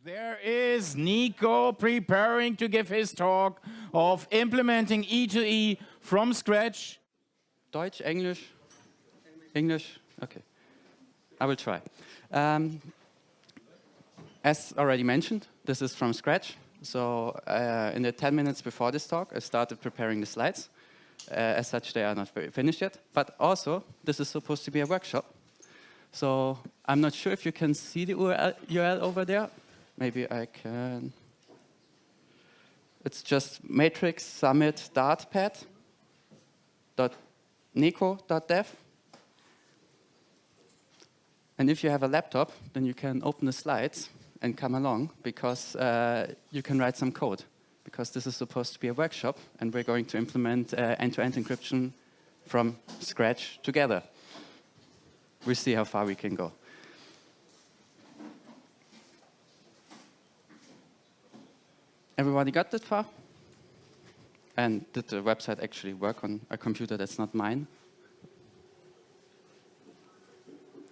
There is Nico preparing to give his talk of implementing E2E from scratch. Deutsch, English? English? Okay. I will try. As already mentioned, this is from scratch. So in the 10 minutes before this talk, I started preparing the slides. As such, they are not very finished yet. But also, this is supposed to be a workshop. So I'm not sure if you can see the URL over there. Maybe I can. It's just matrix summit dartpad.nico.dev. And if you have a laptop, then you can open the slides and come along, because you can write some code. Because this is supposed to be a workshop, and we're going to implement end-to-end encryption from scratch together. We'll see how far we can go. Everybody got that far? And did the website actually work on a computer that's not mine?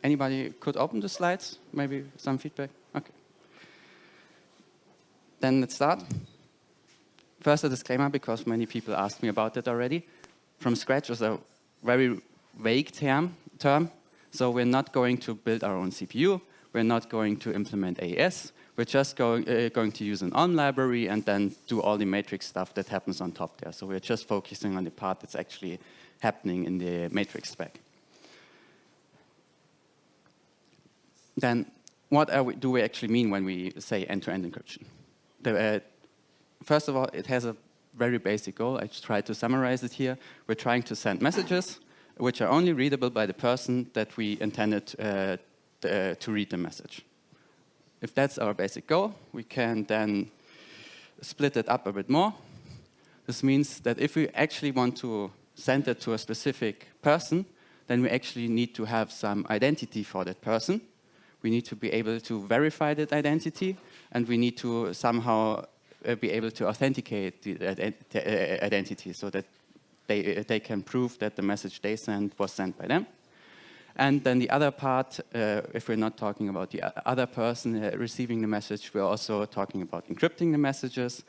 Anybody could open the slides? Maybe some feedback? Okay. Then let's start. First, a disclaimer, because many people asked me about it already. From scratch is a very vague term. So we're not going to build our own CPU. We're not going to implement AES. We're just going to use an ON library and then do all the matrix stuff that happens on top there. So we're just focusing on the part that's actually happening in the matrix spec. Then what do we actually mean when we say end-to-end encryption? First of all, it has a very basic goal. I just tried to summarize it here. We're trying to send messages which are only readable by the person that we intended to read the message. If that's our basic goal, we can then split it up a bit more. This means that if we actually want to send it to a specific person, then we actually need to have some identity for that person. We need to be able to verify that identity, and we need to somehow be able to authenticate the identity so that they can prove that the message they sent was sent by them. And then the other part, if we're not talking about the other person receiving the message, we're also talking about encrypting the messages,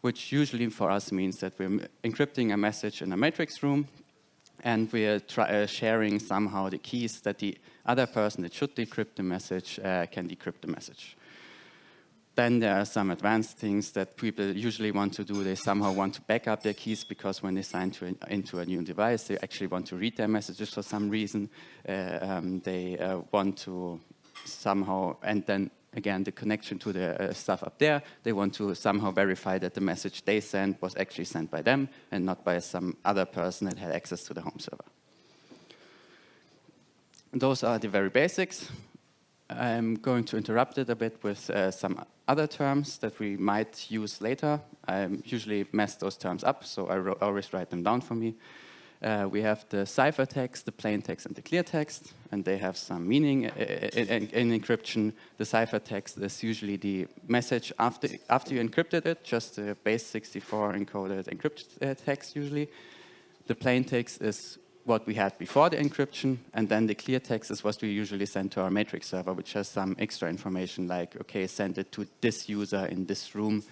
which usually for us means that we're encrypting a message in a matrix room, and we're sharing somehow the keys that the other person that should decrypt the message can decrypt the message. Then there are some advanced things that people usually want to do. They somehow want to back up their keys, because when they sign into a new device, they actually want to read their messages for some reason. They want to somehow, and then again, the connection to the stuff up there, they want to somehow verify that the message they sent was actually sent by them and not by some other person that had access to the home server. Those are the very basics. I'm going to interrupt it a bit with some other terms that we might use later. I usually mess those terms up, so I always write them down for me. We have the ciphertext, the plain text, and the clear text, and they have some meaning in encryption. The ciphertext is usually the message after you encrypted it, just the base 64 encoded encrypted text usually. The plain text is what we had before the encryption, and then the clear text is what we usually send to our matrix server, which has some extra information like, okay, send it to this user in this room,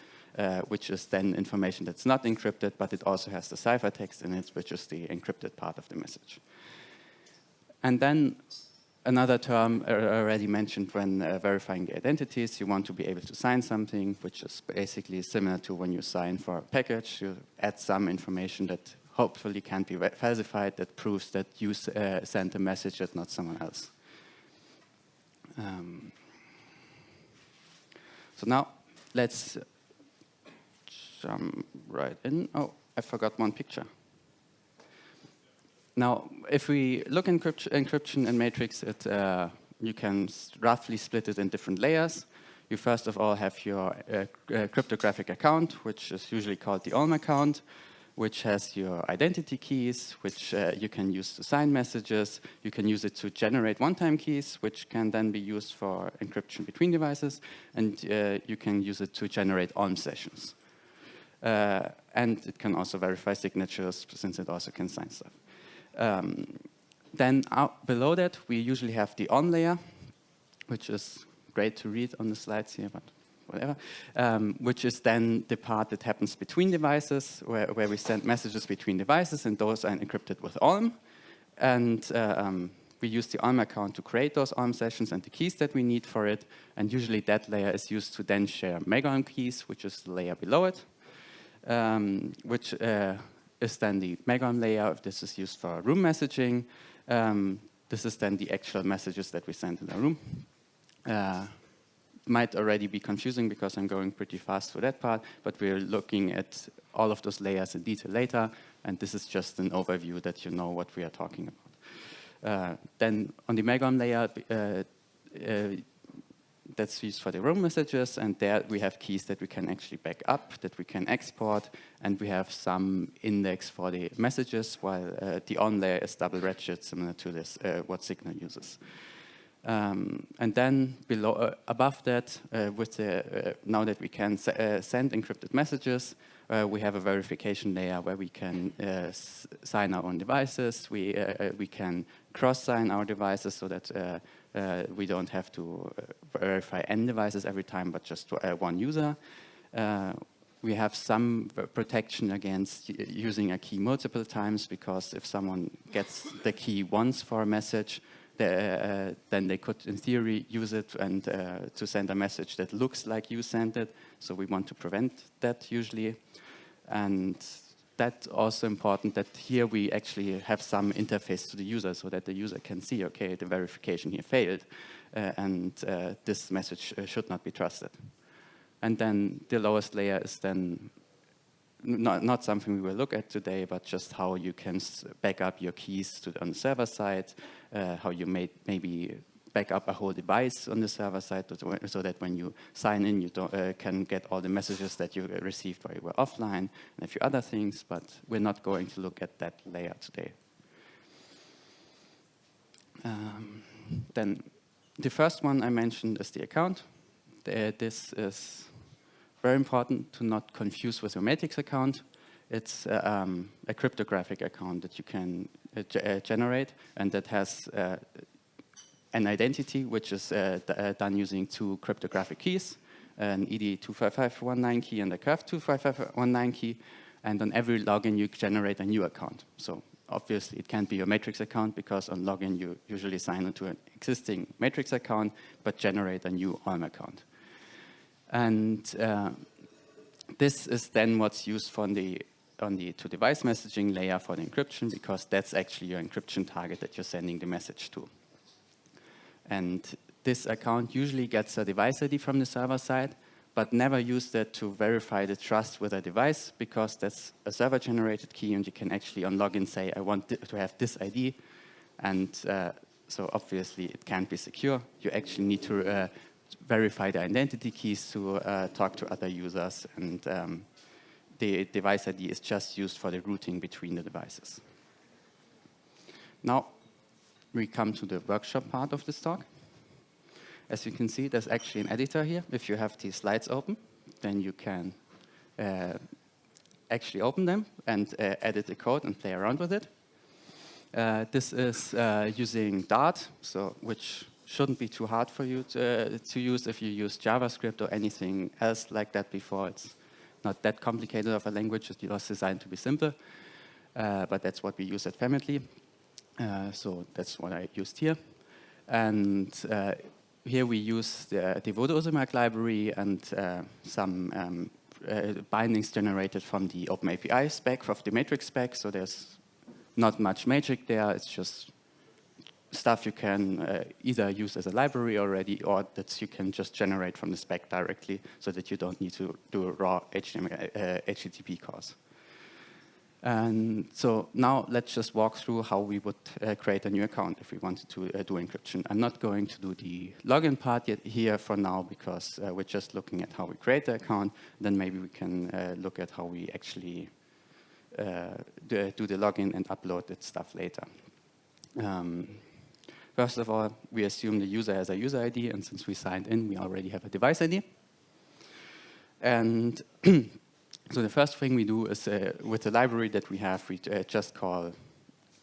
which is then information that's not encrypted, but it also has the ciphertext in it, which is the encrypted part of the message. And then another term already mentioned when verifying the identities, you want to be able to sign something, which is basically similar to when you sign for a package. You add some information that hopefully can't be falsified, that proves that you sent a message and not someone else. So now let's jump right in. Oh, I forgot one picture. Now, if we look at encryption and matrix, you can roughly split it in different layers. You first of all have your cryptographic account, which is usually called the OLM account, which has your identity keys, which you can use to sign messages. You can use it to generate one-time keys, which can then be used for encryption between devices. And you can use it to generate OLM sessions. And it can also verify signatures, since it also can sign stuff. Then below that, we usually have the ON layer, which is great to read on the slides here, but whatever, which is then the part that happens between devices, where we send messages between devices, and those are encrypted with OLM. And we use the OLM account to create those OLM sessions and the keys that we need for it. And usually that layer is used to then share mega-OLM keys, which is the layer below it, which is then the mega-OLM layer. This is used for room messaging. This is then the actual messages that we send in a room. Might already be confusing because I'm going pretty fast through that part, but we're looking at all of those layers in detail later, and this is just an overview that you know what we are talking about. Then on the mega-OLM layer, that's used for the room messages, and there we have keys that we can actually back up, that we can export, and we have some index for the messages, while the OLM layer is double redshift, similar to this, what Signal uses. And then below, above that, with the, now that we can send encrypted messages, we have a verification layer where we can sign our own devices. We can cross-sign our devices so that we don't have to verify n devices every time, but just one user. We have some protection against using a key multiple times, because if someone gets the key once for a message, then they could, in theory, use it and to send a message that looks like you sent it. So we want to prevent that usually. And that's also important that here we actually have some interface to the user so that the user can see, okay, the verification here failed, and this message should not be trusted. And then the lowest layer is then not something we will look at today, but just how you can back up your keys on the server side, how you maybe back up a whole device on the server side so that when you sign in, you can get all the messages that you received while you were offline, and a few other things, but we're not going to look at that layer today. Then the first one I mentioned is the account. This is very important to not confuse with your matrix account. It's a cryptographic account that you can generate, and that has an identity which is done using two cryptographic keys, an ED25519 key and a CURV25519 key, and on every login you generate a new account. So obviously it can't be your matrix account, because on login you usually sign into an existing matrix account, but generate a new OLM account. And this is then what's used on the to-device messaging layer for the encryption, because that's actually your encryption target that you're sending the message to. And this account usually gets a device ID from the server side, but never use that to verify the trust with a device, because that's a server-generated key, and you can actually on login say, I want to have this ID. And so obviously it can't be secure. You actually need to verify the identity keys to talk to other users, and the device ID is just used for the routing between the devices. Now we come to the workshop part of this talk. As you can see, there's actually an editor here. If you have these slides open, then you can actually open them and edit the code and play around with it. This is using Dart, which shouldn't be too hard for you to use if you use JavaScript or anything else like that before. It's not that complicated of a language. It was designed to be simple, but that's what we use at Family. So that's what I used here. And here we use the Voodoo library and some bindings generated from the OpenAPI spec, of the matrix spec. So there's not much magic there. It's just stuff you can either use as a library already, or that you can just generate from the spec directly, so that you don't need to do a raw HTTP calls. And so now let's just walk through how we would create a new account if we wanted to do encryption. I'm not going to do the login part yet here for now, because we're just looking at how we create the account. Then maybe we can look at how we actually do the login and upload that stuff later. First of all, we assume the user has a user ID, and since we signed in, we already have a device ID. And so the first thing we do is, with the library that we have, we just call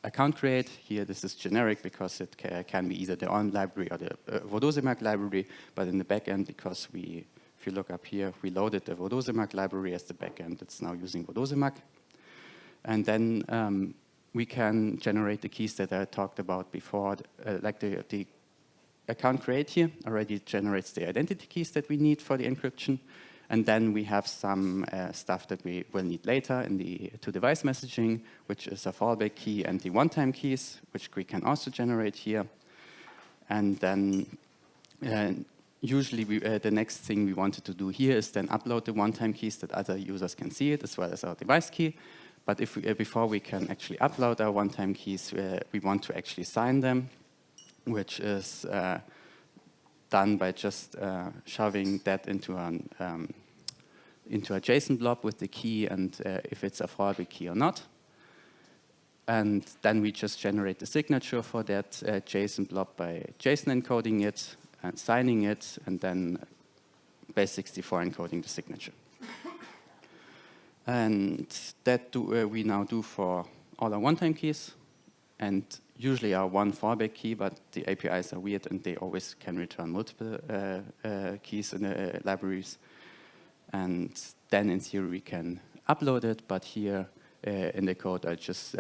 account create. Here, this is generic because it can be either the OLM library or the Voodoo library, but in the backend, because we if you look up here, we loaded the Vodosimak library as the backend. It's now using Vodosimak. And then we can generate the keys that I talked about before, like the account create here already generates the identity keys that we need for the encryption. And then we have some stuff that we will need later in the to-device messaging, which is a fallback key and the one-time keys, which we can also generate here. And then usually the next thing we wanted to do here is then upload the one-time keys that other users can see it, as well as our device key. But if before we can actually upload our one-time keys, we want to actually sign them, which is done by just shoving that into a JSON blob with the key and if it's a fallback key or not. And then we just generate the signature for that JSON blob by JSON encoding it and signing it, and then base64 encoding the signature. And that we now do for all our one-time keys, and usually our one fallback key, but the APIs are weird and they always can return multiple keys in the libraries. And then in theory we can upload it, but here in the code I just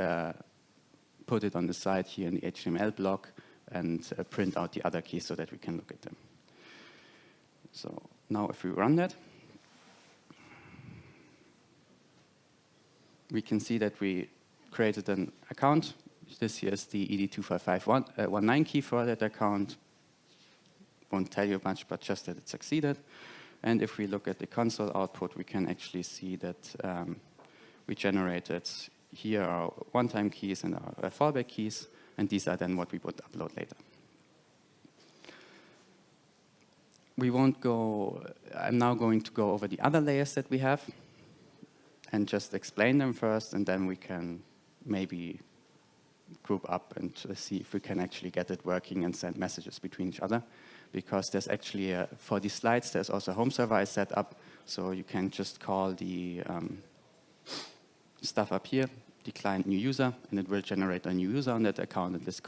put it on the side here in the HTML block and print out the other keys so that we can look at them. So now if we run that, we can see that we created an account. This here is the ED25519 key for that account. Won't tell you much, but just that it succeeded. And if we look at the console output, we can actually see that we generated here our one-time keys and our fallback keys, and these are then what we would upload later. We won't go, I'm now going to go over the other layers that we have and just explain them first, and then we can maybe group up and see if we can actually get it working and send messages between each other. Because there's actually, for these slides, there's also a home server I set up, so you can just call the stuff up here, the client new user, and it will generate a new user on that account, and this,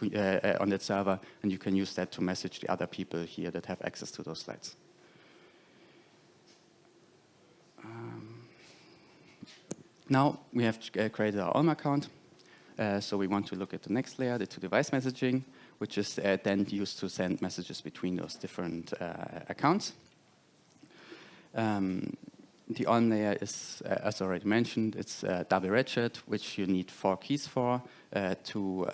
on that server, and you can use that to message the other people here that have access to those slides. Now we have created our Olm account. So we want to look at the next layer, the to-device messaging, which is then used to send messages between those different accounts. The on layer is, as already mentioned, it's double redshift, which you need 4 keys for, 2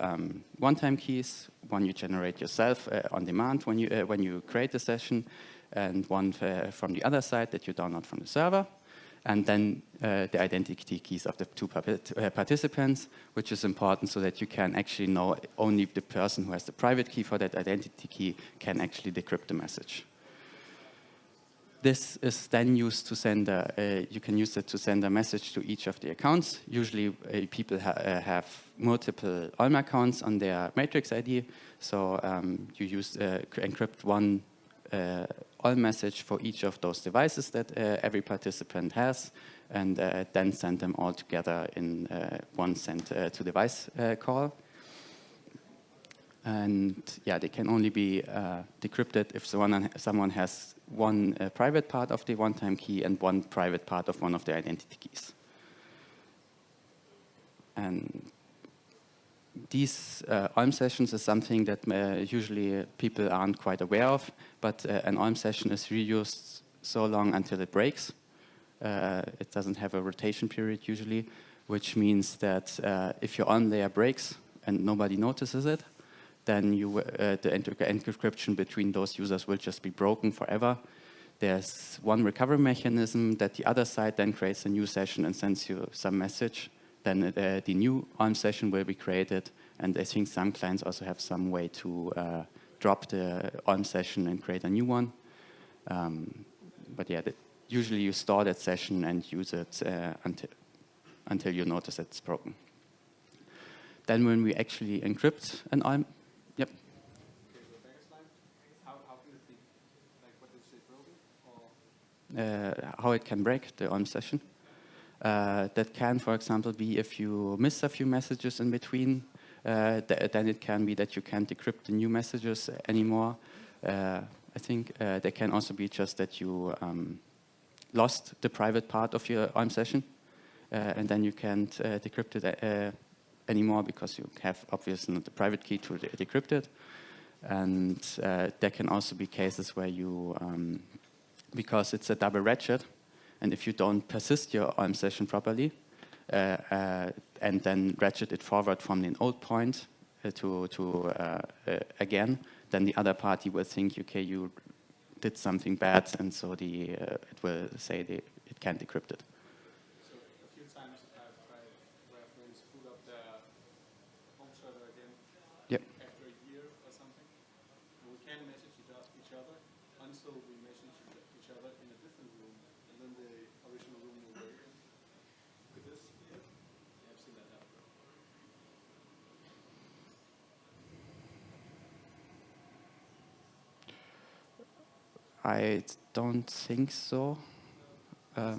one-time keys, one you generate yourself on demand when you create the session, and one from the other side that you download from the server. And then the identity keys of the 2 participants, which is important so that you can actually know only the person who has the private key for that identity key can actually decrypt the message. This is then used to send you can use it to send a message to each of the accounts. Usually people have multiple Olm accounts on their matrix ID, so you use encrypt one Olm message for each of those devices that every participant has, and then send them all together in one send to device call. And yeah, they can only be decrypted if someone has one private part of the one-time key and one private part of one of the identity keys. And these Olm sessions is something that usually people aren't quite aware of, but an Olm session is reused so long until it breaks. It doesn't have a rotation period usually, which means that if your Olm layer breaks and nobody notices it, then the encryption between those users will just be broken forever. There's one recovery mechanism that the other side then creates a new session and sends you some message. Then the new Olm session will be created, and I think some clients also have some way to drop the Olm session and create a new one. But yeah, usually you store that session and use it until you notice it's broken. Then when we actually encrypt an Olm, yep. Okay, so backslide. How can it be? Like, what is it broken? Or How it can break the Olm session. That can, for example, be if you miss a few messages in between, then it can be that you can't decrypt the new messages anymore. I think there can also be just that you lost the private part of your OIM session, and then you can't decrypt it anymore because you have obviously not the private key to decrypt it. And there can also be cases where you, because it's a double ratchet, and if you don't persist your OIM session properly, and then ratchet it forward from an old point to again, then the other party will think, okay, you did something bad, and so it will say it can't decrypt it. So a few times I've tried where friends boot up their home server again after a year or something. And we can message each other until we message each other in a different room, and then the original room will work again. With this, I've seen that happen. I don't think so. Well,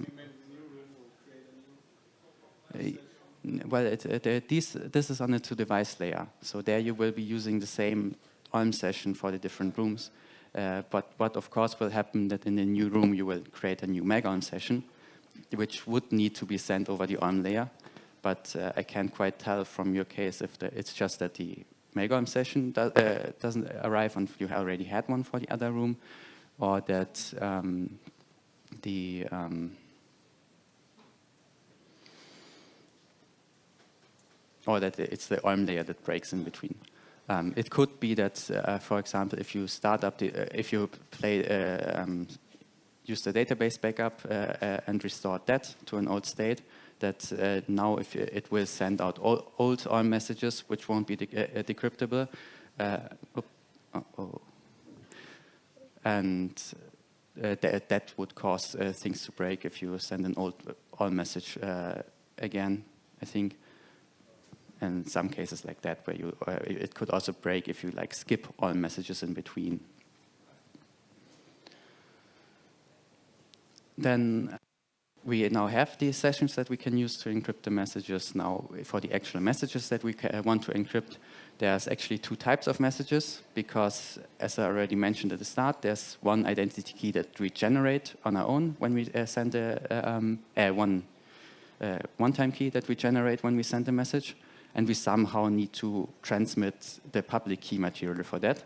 this is on a two-device layer. So there you will be using the same OIM session for the different rooms. But what of course will happen that in the new room you will create a new mega OIM session, which would need to be sent over the OIM layer. But I can't quite tell from your case if it's just that the mega OIM session doesn't arrive and you already had one for the other room, or that or that it's the OIM layer that breaks in between. It could be that, for example, if you start up if you use the database backup and restore that to an old state, that now if it will send out old OIM messages which won't be decryptable. And that would cause things to break if you send an old OIM message again, I think. And some cases like that, where it could also break if you like skip OIM messages in between. Then we now have these sessions that we can use to encrypt the messages. Now, for the actual messages that we want to encrypt, there's actually two types of messages, because, as I already mentioned at the start, there's one identity key that we generate on our own when we send one one-time key that we generate when we send a message, and we somehow need to transmit the public key material for that.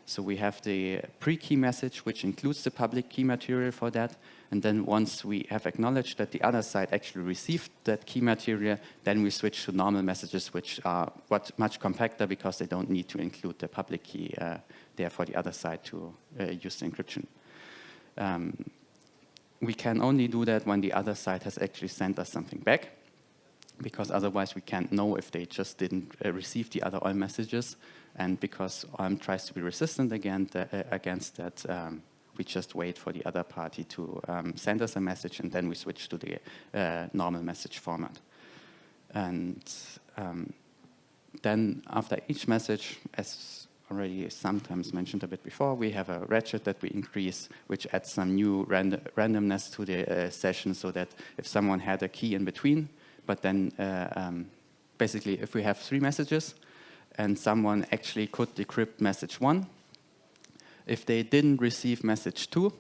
So we have the pre-key message, which includes the public key material for that. And then once we have acknowledged that the other side actually received that key material, then we switch to normal messages, which are much compacter because they don't need to include the public key there for the other side to use the encryption. We can only do that when the other side has actually sent us something back, because otherwise we can't know if they just didn't receive the other OIM messages. And because OIM tries to be resistant against that, we just wait for the other party to send us a message, and then we switch to the normal message format. And then after each message, as already sometimes mentioned a bit before, we have a ratchet that we increase, which adds some new randomness to the session, so that if someone had a key in between, but then basically if we have 3 messages, and someone actually could decrypt message 1. If they didn't receive message 2,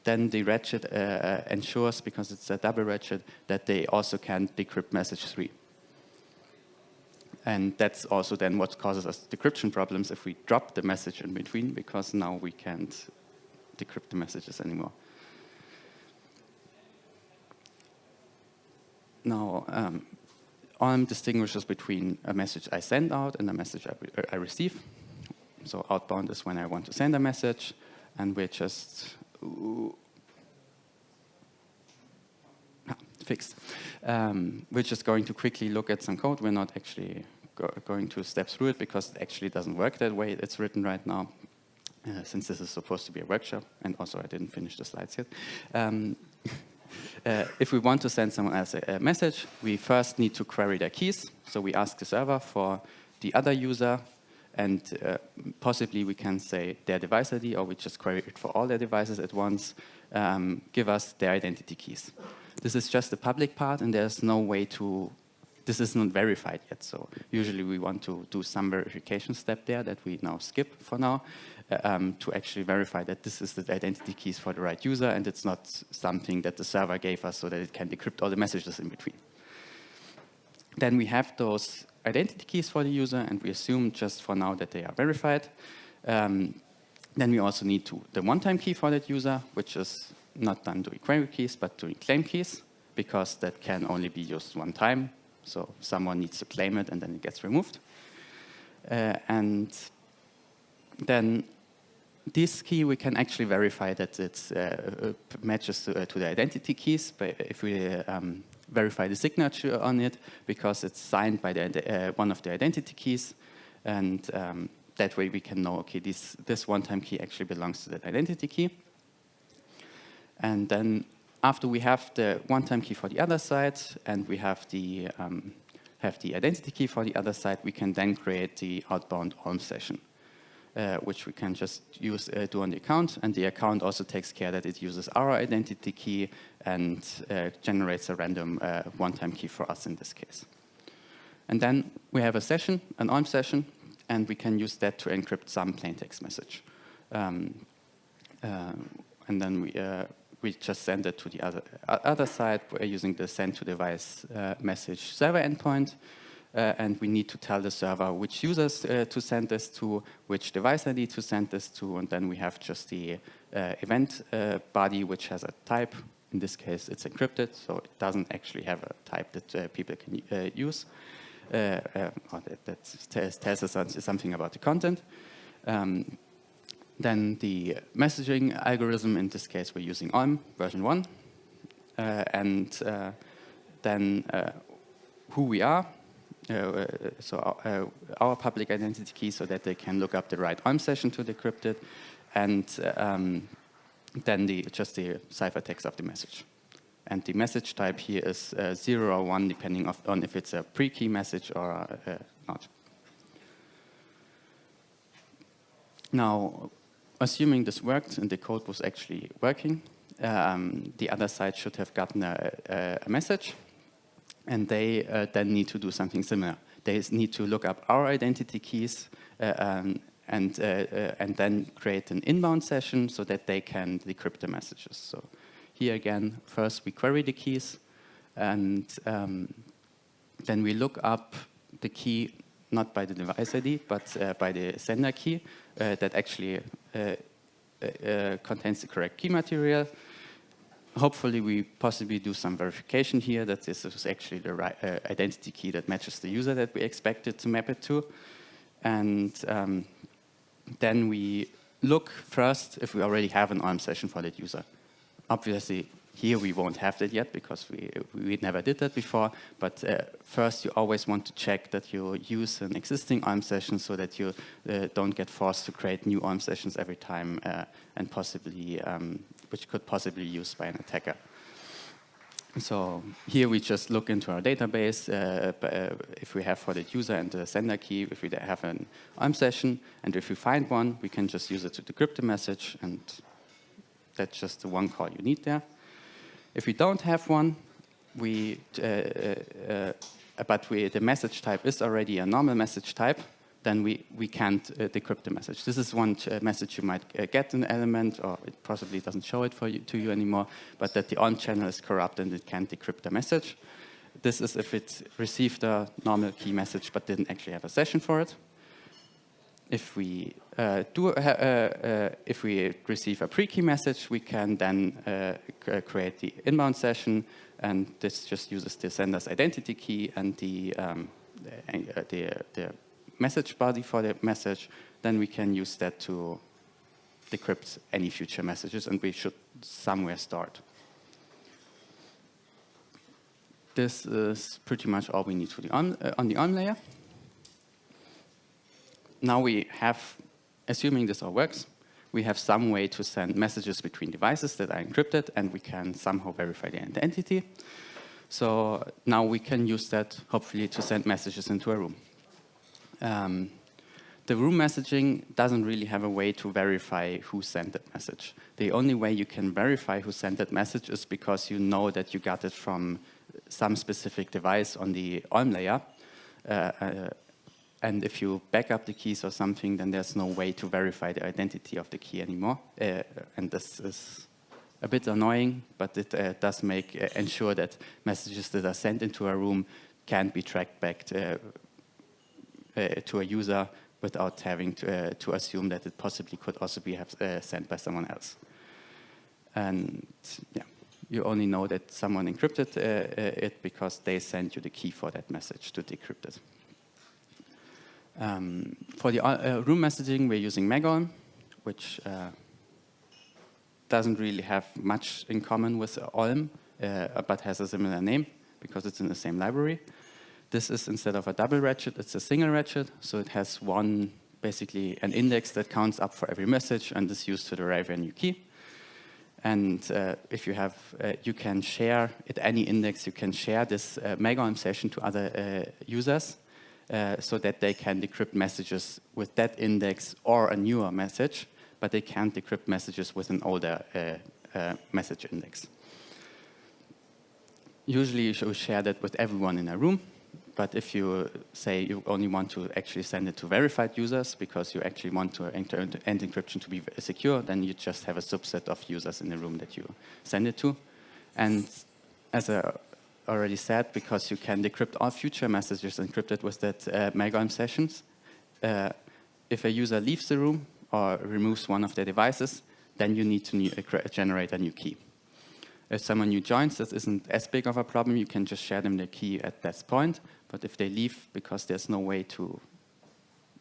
then the ratchet ensures, because it's a double ratchet, that they also can decrypt message 3. And that's also then what causes us decryption problems if we drop the message in between, because now we can't decrypt the messages anymore. Now, OIM distinguishes between a message I send out and a message I receive. So outbound is when I want to send a message, and we're just fixed. We're just going to quickly look at some code. We're not actually going to step through it, because it actually doesn't work that way it's written right now, since this is supposed to be a workshop, and also I didn't finish the slides yet. If we want to send someone else a message, we first need to query their keys. So we ask the server for the other user, and possibly we can say their device ID, or we just query it for all their devices at once. Give us their identity keys. This is just the public part, and there's no way to this is not verified yet. So usually we want to do some verification step there that we now skip for now to actually verify that this is the identity keys for the right user and it's not something that the server gave us so that it can decrypt all the messages in between. Then we have those identity keys for the user and we assume just for now that they are verified. Then we also need the one-time key for that user, which is not done doing query keys, but doing claim keys, because that can only be used one time. So someone needs to claim it and then it gets removed. And then this key, we can actually verify that it matches to the identity keys if we verify the signature on it, because it's signed by one of the identity keys. And that way we can know, okay, this one-time key actually belongs to that identity key. And then after we have the one-time key for the other side and we have the identity key for the other side, we can then create the outbound OLM session, which we can just do on the account. And the account also takes care that it uses our identity key and generates a random one-time key for us in this case. And then we have a session, an OLM session, and we can use that to encrypt some plaintext message. And then we just send it to the other side. We're using the send to device message server endpoint. And we need to tell the server which users to send this to, which device ID to send this to. And then we have just the event body, which has a type. In this case, it's encrypted, so it doesn't actually have a type that people can use. Or that tells us something about the content. Then the messaging algorithm, in this case, we're using OLM version 1. And then who we are, so our public identity key so that they can look up the right OLM session to decrypt it, and then just the ciphertext of the message. And the message type here is 0 or 1, depending on if it's a pre-key message or not. Now, assuming this worked and the code was actually working, the other side should have gotten a message, and they then need to do something similar. They need to look up our identity keys and then create an inbound session so that they can decrypt the messages. So here again, first we query the keys, and then we look up the key not by the device ID, but by the sender key that actually contains the correct key material. Hopefully we possibly do some verification here that this is actually the right identity key that matches the user that we expected to map it to. And then we look first if we already have an OLM session for that user. Obviously, here we won't have that yet because we never did that before. But first, you always want to check that you use an existing OLM session so that you don't get forced to create new OLM sessions every time, and possibly which could possibly be used by an attacker. So here we just look into our database if we have for the user and the sender key, if we have an OLM session, and if we find one, we can just use it to decrypt the message, and that's just the one call you need there. If we don't have one, the message type is already a normal message type, then we can't decrypt the message. This is one message you might get in Element, or it possibly doesn't show it to you anymore, but that the OLM channel is corrupt and it can't decrypt the message. This is if it received a normal key message but didn't actually have a session for it. If we if we receive a pre-key message, we can then create the inbound session, and this just uses the sender's identity key and the message body for the message. Then we can use that to decrypt any future messages, and we should somewhere start. This is pretty much all we need for on the OLM layer. Now we have, assuming this all works, we have some way to send messages between devices that are encrypted, and we can somehow verify the identity. So now we can use that, hopefully, to send messages into a room. The room messaging doesn't really have a way to verify who sent that message. The only way you can verify who sent that message is because you know that you got it from some specific device on the OLM layer. And if you back up the keys or something, then there's no way to verify the identity of the key anymore. And this is a bit annoying, but it does ensure that messages that are sent into a room can't be tracked back to a user without having to assume that it possibly could also be sent by someone else. And yeah, you only know that someone encrypted it because they sent you the key for that message to decrypt it. For the room messaging, we're using MCS2023, which doesn't really have much in common with OLM, but has a similar name because it's in the same library. This is, instead of a double ratchet, it's a single ratchet. So it has basically an index that counts up for every message and is used to derive a new key. And if you can share at any index, you can share this MCS2023 session to other users so that they can decrypt messages with that index or a newer message, but they can't decrypt messages with an older message index. Usually you should share that with everyone in a room, but if you say you only want to actually send it to verified users because you actually want to end encryption to be secure, then you just have a subset of users in the room that you send it to. And as I already said, because you can decrypt all future messages encrypted with that MCS2023 sessions, if a user leaves the room or removes one of their devices, then you need to generate a new key. If someone new joins, this isn't as big of a problem. You can just share them the key at that point. But if they leave because there's no way to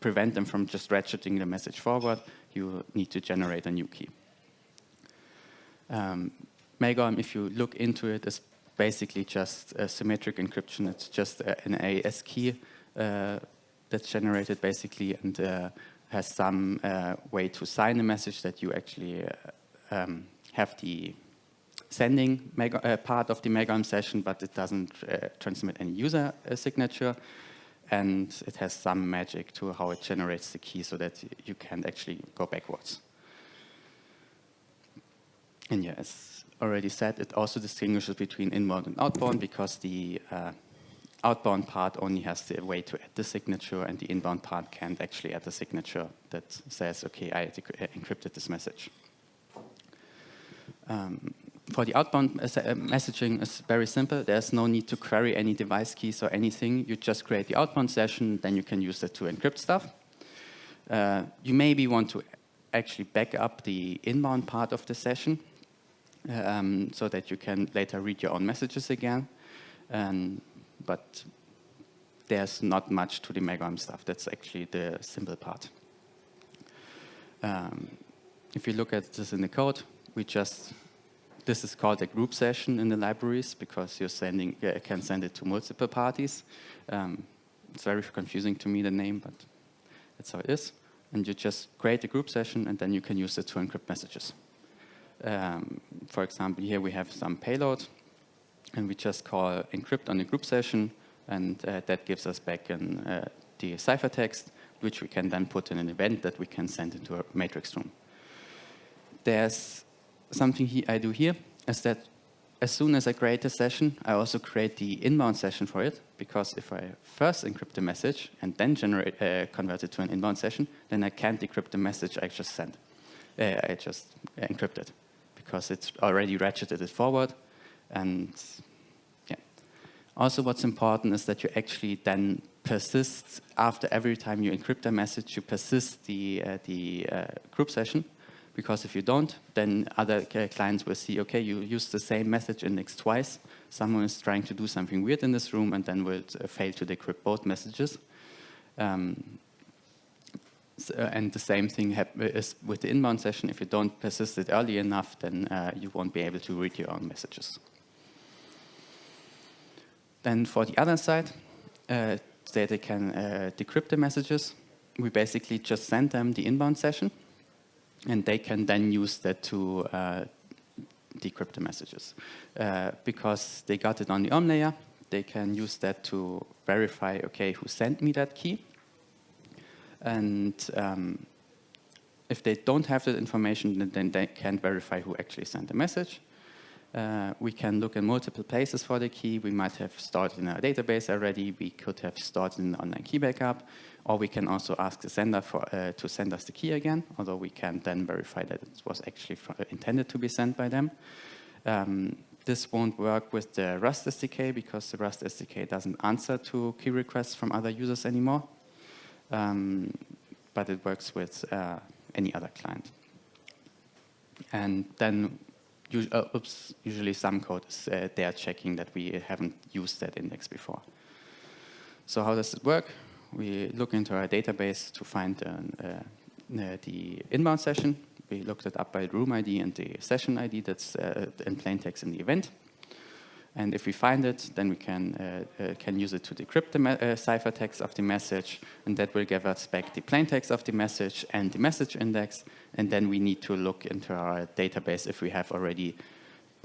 prevent them from just ratcheting the message forward, you need to generate a new key. MCS2023, if you look into it, is basically just a symmetric encryption. It's just an AES key that's generated basically and has some way to sign a message that you actually have the sending part of the MCS2023 session, but it doesn't transmit any user signature. And it has some magic to how it generates the key so that you can actually go backwards. And yeah, as already said, it also distinguishes between inbound and outbound because the outbound part only has the way to add the signature, and the inbound part can't actually add the signature that says, okay, I encrypted this message. For the outbound messaging, it's very simple. There's no need to query any device keys or anything. You just create the outbound session, then you can use it to encrypt stuff. You maybe want to actually back up the inbound part of the session so that you can later read your own messages again. But there's not much to the MCS2023 stuff. That's actually the simple part. If you look at this in the code, this is called a group session in the libraries because you're can send it to multiple parties. It's very confusing to me, the name, but that's how it is. And you just create a group session, and then you can use it to encrypt messages. For example, here we have some payload, and we just call encrypt on the group session, and that gives us back the ciphertext, which we can then put in an event that we can send into a matrix room. There's something I do here is that as soon as I create a session, I also create the inbound session for it, because if I first encrypt the message and then convert it to an inbound session, then I can't decrypt the message I just sent. I just encrypted because it's already ratcheted it forward. And yeah. Also, what's important is that you actually then persist after every time you encrypt a message, you persist the group session. Because if you don't, then other clients will see, okay, you used the same message index twice. Someone is trying to do something weird in this room and then will fail to decrypt both messages. And the same thing is with the inbound session. If you don't persist it early enough, then you won't be able to read your own messages. Then for the other side, that they can decrypt the messages, we basically just send them the inbound session. And they can then use that to decrypt the messages. Because they got it on the OLM layer, they can use that to verify, okay, who sent me that key. And if they don't have that information, then they can't verify who actually sent the message. We can look in multiple places for the key. We might have stored in a database already. We could have stored in an online key backup. Or we can also ask the sender to send us the key again, although we can then verify that it was actually intended to be sent by them. This won't work with the Rust SDK because the Rust SDK doesn't answer to key requests from other users anymore. But it works with any other client. And then, usually some code is there checking that we haven't used that index before. So how does it work? We look into our database to find the inbound session. We looked it up by the room ID and the session ID that's in plain text in the event. And if we find it, then we can use it to decrypt the ciphertext of the message, and that will give us back the plain text of the message and the message index. And then we need to look into our database if we have already.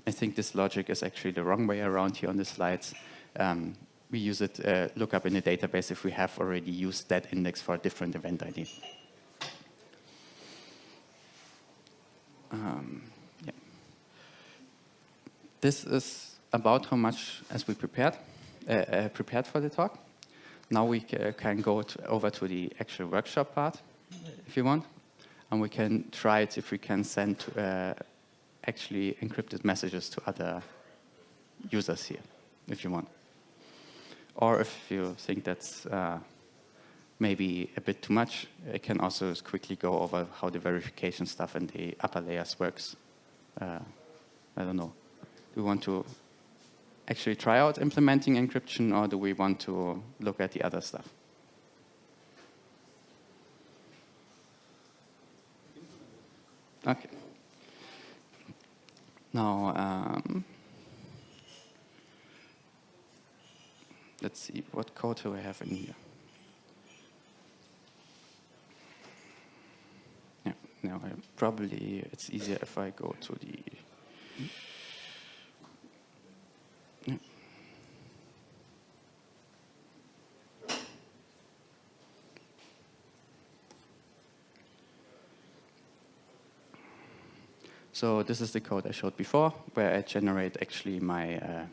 I think this logic is actually the wrong way around here on the slides. We use it, look up in the database if we have already used that index for a different event ID. Yeah. This is about how much as we prepared for the talk. Now we can go over to the actual workshop part, if you want, and we can try it if we can send actually encrypted messages to other users here, if you want. Or if you think that's maybe a bit too much, I can also quickly go over how the verification stuff in the upper layers works. I don't know. Do we want to actually try out implementing encryption, or do we want to look at the other stuff? Okay. Now, let's see, what code do I have in here? Yeah, now probably it's easier if I go to the... Yeah. So this is the code I showed before, where I generate actually my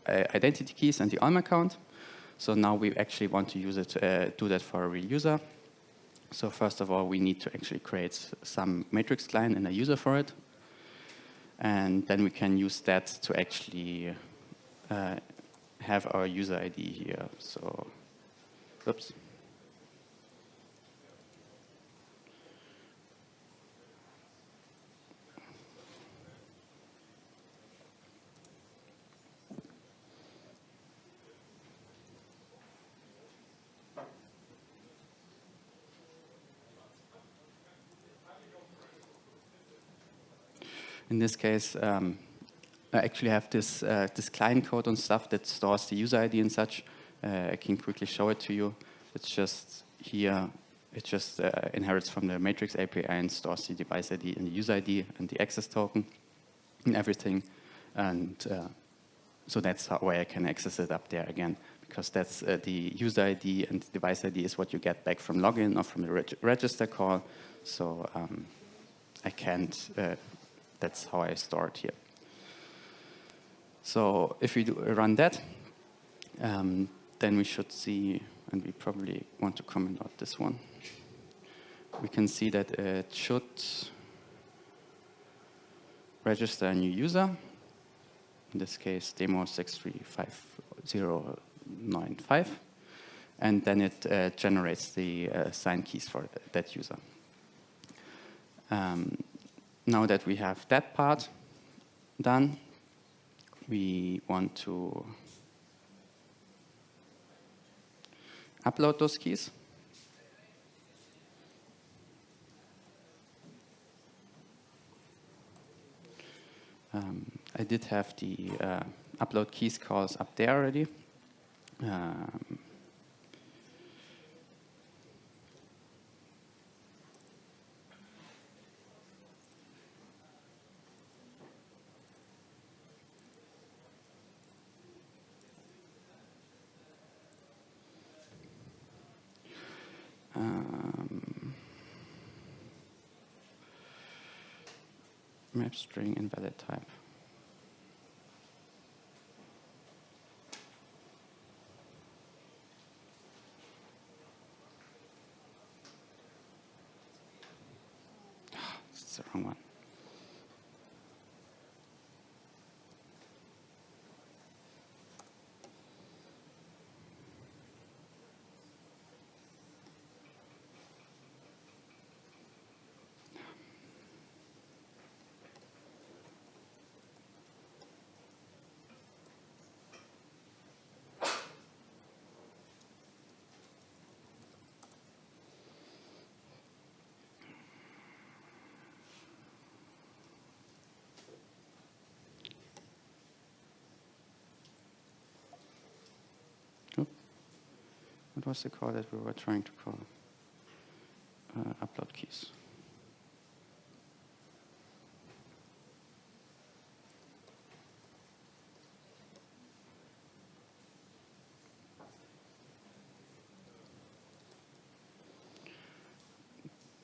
identity keys and the Alm account. So now we actually want to use it, do that for a real user. So first of all, we need to actually create some matrix client and a user for it. And then we can use that to actually have our user ID here. So, oops. In this case, I actually have this client code and stuff that stores the user ID and such. I can quickly show it to you. It's just here. It just inherits from the Matrix API and stores the device ID and the user ID and the access token and everything. And so that's how I can access it up there again, because that's the user ID and the device ID is what you get back from login or from the register call. So I can't. That's how I store it here. So if we run that, then we should see, and we probably want to comment out this one. We can see that it should register a new user. In this case, demo 635095. And then it generates the signed keys for that user. Now that we have that part done, we want to upload those keys. I did have the upload keys calls up there already. Map string invalid type. the wrong one. What was the call that we were trying to call? Upload keys.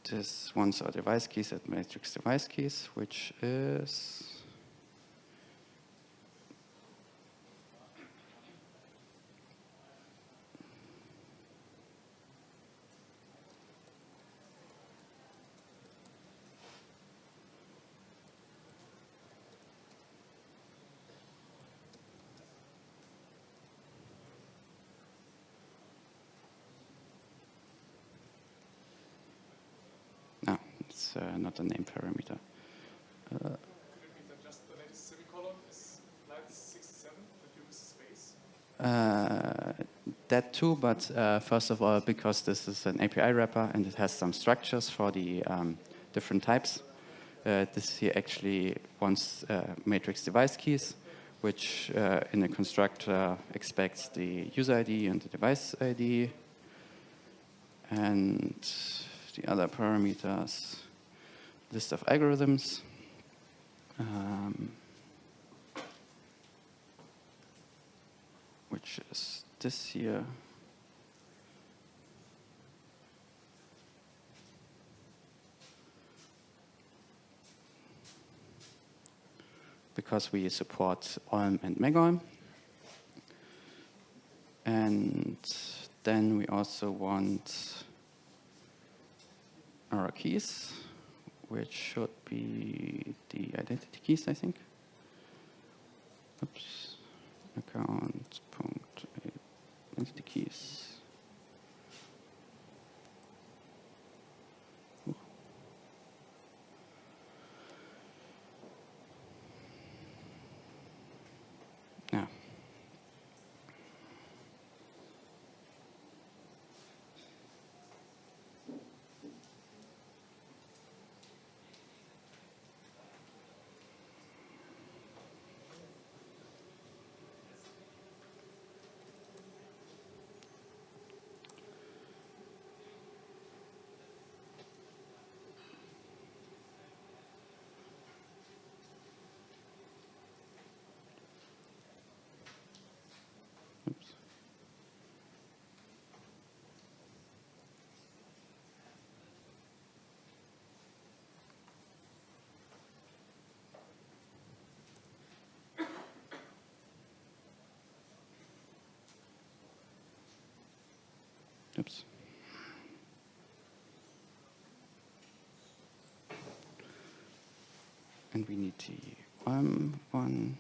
This one's our device keys at matrix device keys, which is not a name parameter. Could it be that just the latest semicolon is line 67 that you miss space? That too, but first of all, because this is an API wrapper and it has some structures for the different types, this here actually wants matrix device keys, which in a constructor expects the user ID and the device ID, and the other parameters, list of algorithms, which is this here. Because we support OLM and MegOLM. And then we also want our keys, which should be the identity keys, I think. Oops. Account, identity keys. Yeah. Oops. Oops. And we need the one.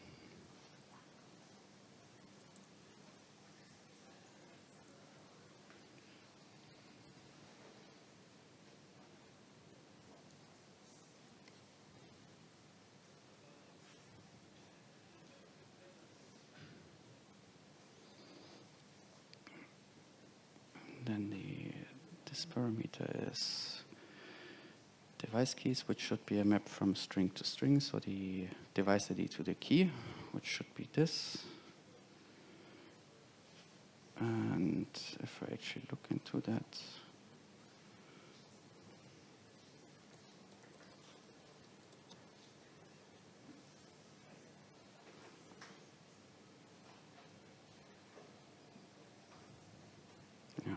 Then this parameter is device keys, which should be a map from string to string, so the device ID to the key, which should be this. And if I actually look into that, yeah.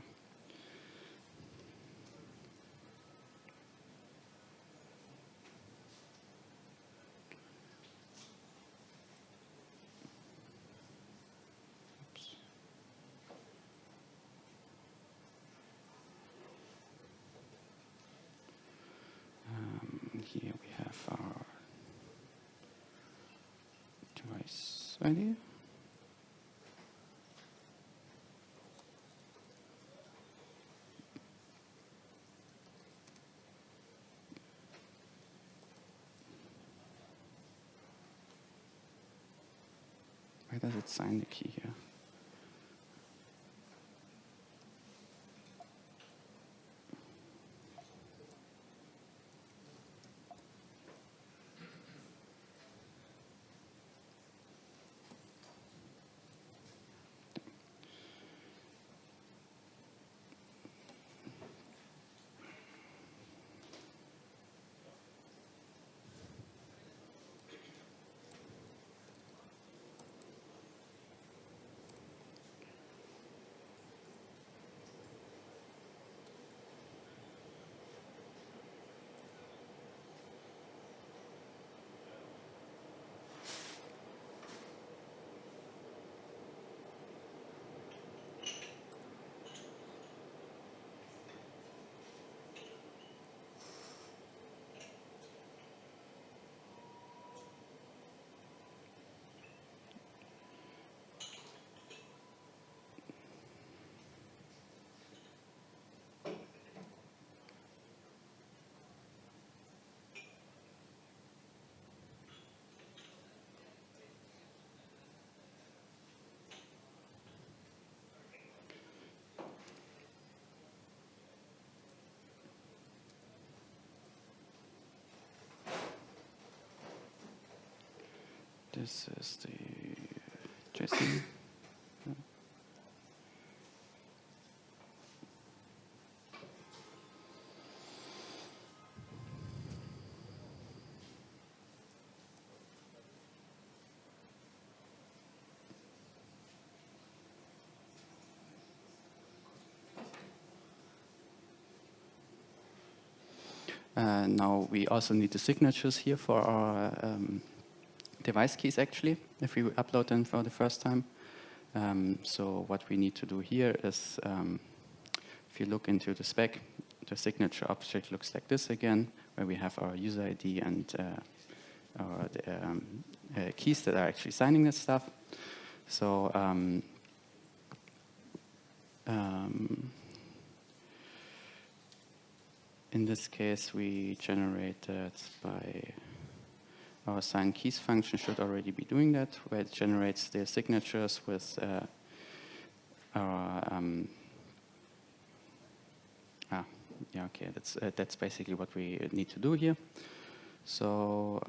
Oops. here we have our device ID. Why does it sign the key here? This is the JSON. Now we also need the signatures here for our device keys actually, if we upload them for the first time. So what we need to do here is, if you look into the spec, the signature object looks like this again, where we have our user ID and our keys that are actually signing this stuff. So in this case, we generate that by our sign keys function should already be doing that, where it generates the signatures with our yeah, okay, that's basically what we need to do here. So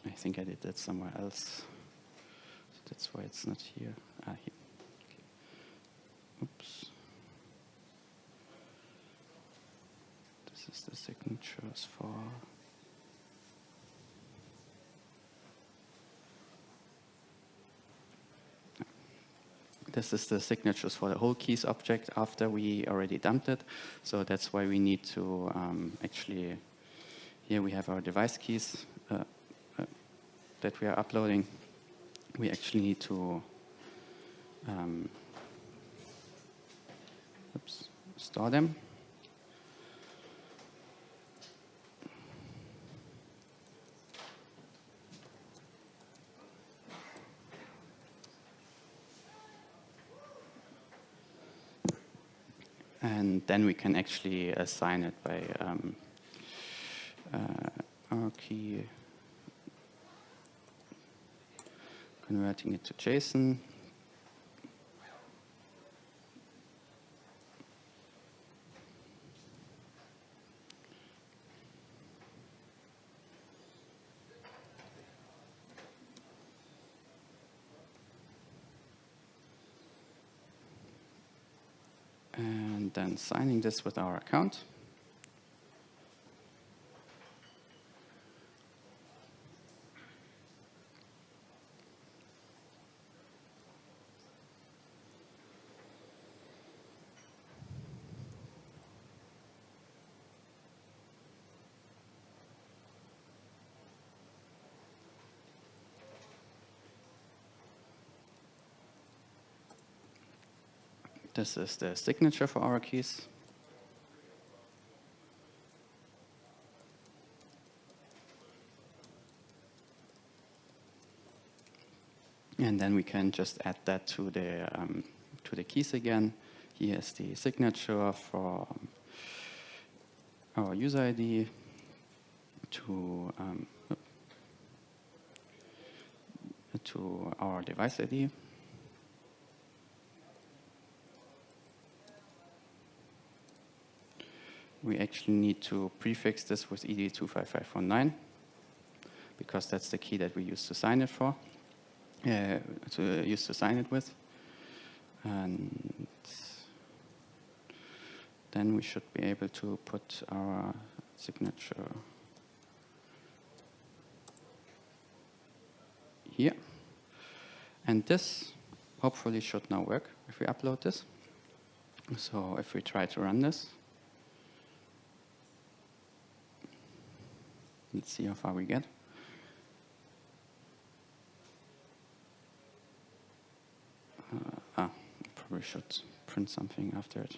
I think I did that somewhere else. So that's why it's not here. Here. Okay. Oops. This is the signatures for. This is the signatures for the whole keys object after we already dumped it. So that's why we need to actually. Here we have our device keys. That we are uploading, we actually need to store them. And then we can actually assign it by our key. Converting it to JSON. And then signing this with our account. This is the signature for our keys. And then we can just add that to the keys again. Here's the signature for our user ID to our device ID. We actually need to prefix this with ED25519 because that's the key that we use to sign it for. To sign it with, and then we should be able to put our signature here. And this hopefully should now work if we upload this. So if we try to run this, let's see how far we get. Probably should print something after it.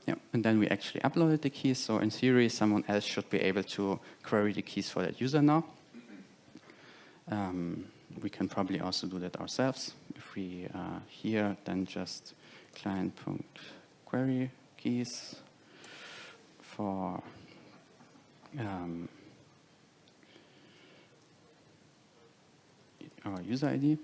Yeah, and then we actually uploaded the keys. So in theory, someone else should be able to query the keys for that user now. We can probably also do that ourselves. If we here, then just client.query keys for our user ID.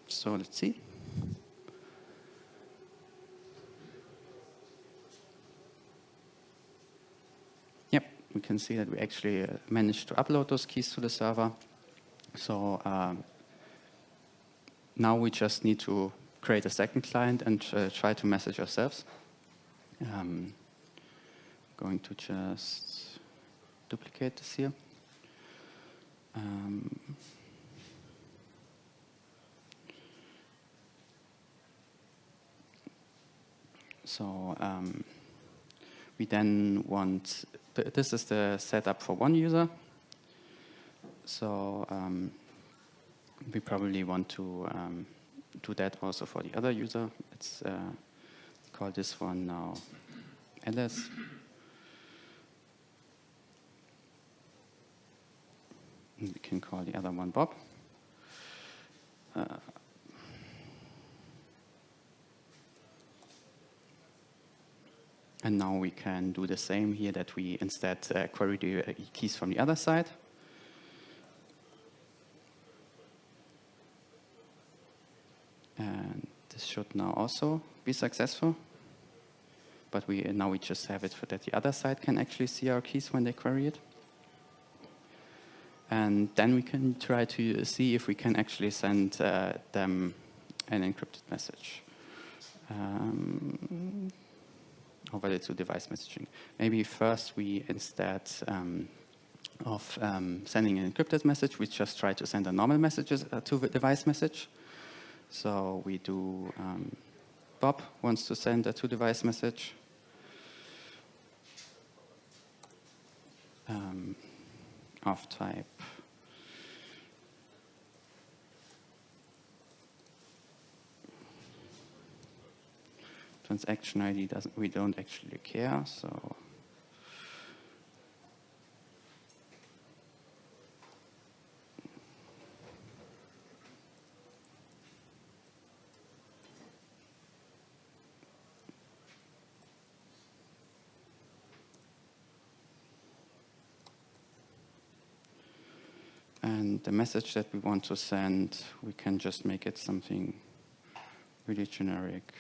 So let's see. Yep, we can see that we actually managed to upload those keys to the server. So now we just need to create a second client and try to message ourselves. Going to just duplicate this here. So we then want, this is the setup for one user. So we probably want to do that also for the other user. Let's call this one now Alice. And we can call the other one Bob. And now we can do the same here, that we instead query the keys from the other side. And this should now also be successful. But now we just have it for that the other side can actually see our keys when they query it. And then we can try to see if we can actually send them an encrypted message. Over to device messaging. Maybe first we, instead of sending an encrypted message, we just try to send a normal message to the device message. So we do Bob wants to send a to-device message. Of type transaction ID we don't actually care, so And the message that we want to send, we can just make it something really generic.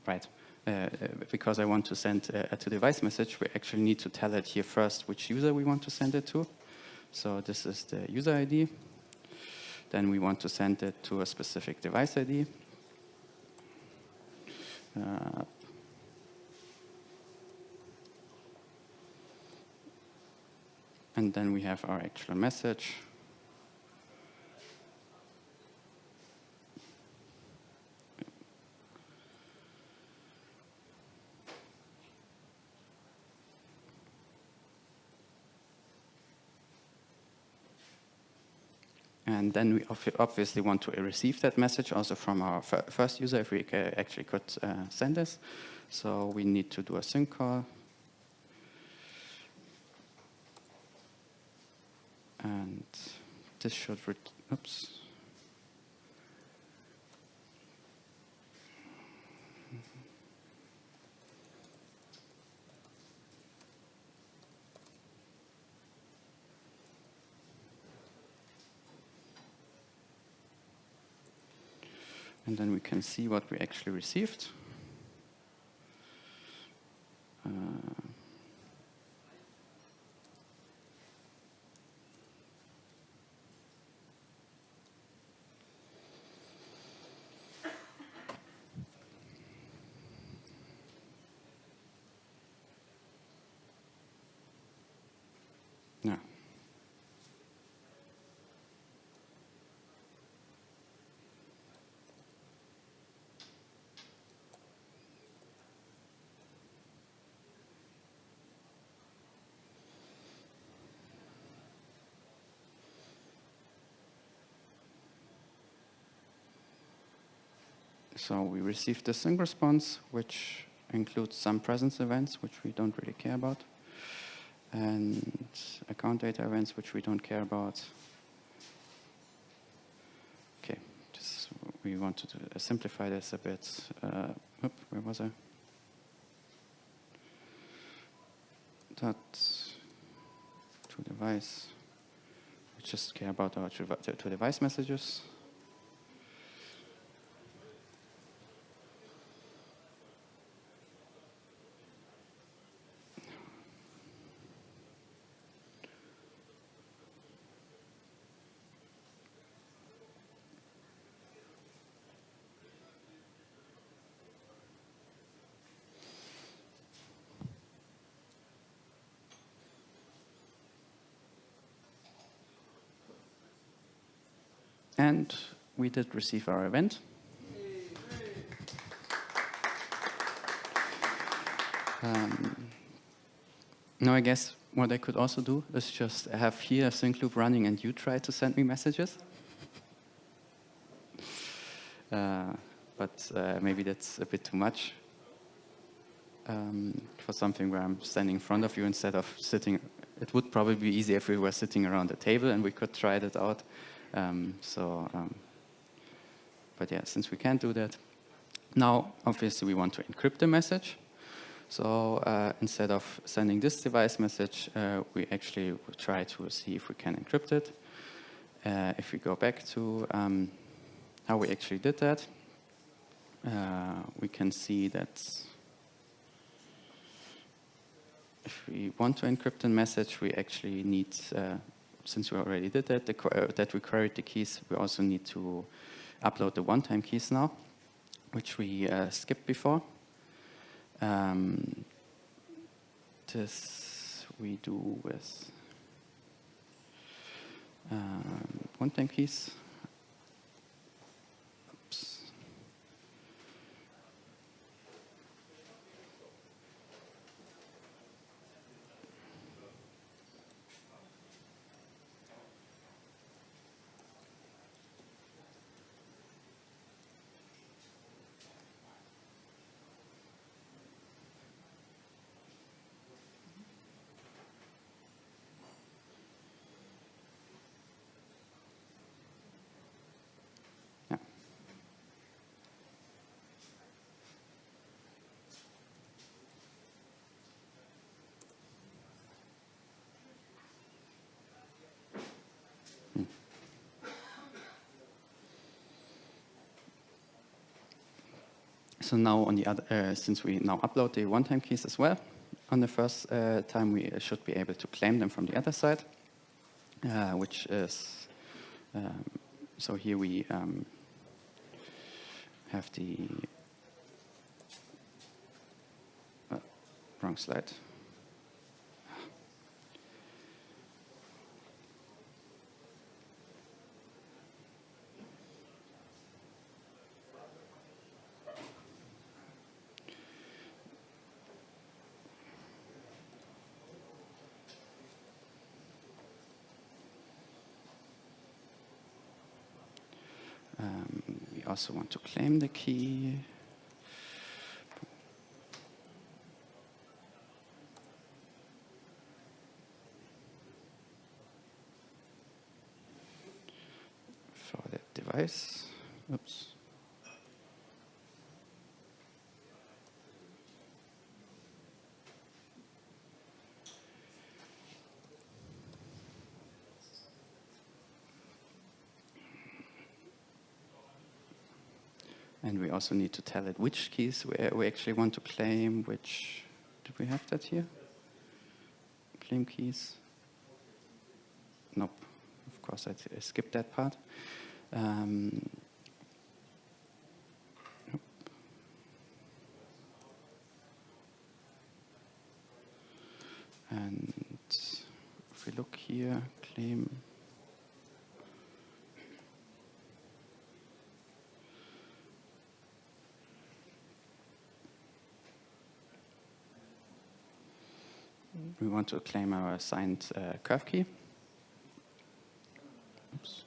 Right. Because I want to send a to-device message, we actually need to tell it here first which user we want to send it to. So this is the user ID. Then we want to send it to a specific device ID. And then we have our actual message. And then we obviously want to receive that message also from our first user if we actually could send this. So we need to do a sync call. And this should, oops. And then we can see what we actually received. Yeah. So we received the sync response, which includes some presence events, which we don't really care about, and account data events, which we don't care about. Okay, we want to simplify this a bit. Where was I? Dot to device. We just care about our to device messages. And we did receive our event. Now I guess what I could also do is just have here a sync loop running and you try to send me messages. But maybe that's a bit too much for something where I'm standing in front of you instead of sitting. It would probably be easier if we were sitting around a table and we could try that out. But yeah, since we can't do that, now obviously we want to encrypt the message. So instead of sending this device message, we actually will try to see if we can encrypt it. If we go back to how we actually did that, we can see that if we want to encrypt a message, we actually need, since we already did that, that we queried the keys, we also need to upload the one-time keys now, which we skipped before. This we do with one-time keys. Oops. also now on the other, since we now upload the one-time keys as well, on the first time we should be able to claim them from the other side, which is, so here we have the, wrong slide. We also want to claim the key. For that device. Oops. And we also need to tell it which keys we actually want to claim, which, did we have that here? Claim keys? Nope, of course I skipped that part. And if we look here, claim. We want to claim our assigned curve key. Oops.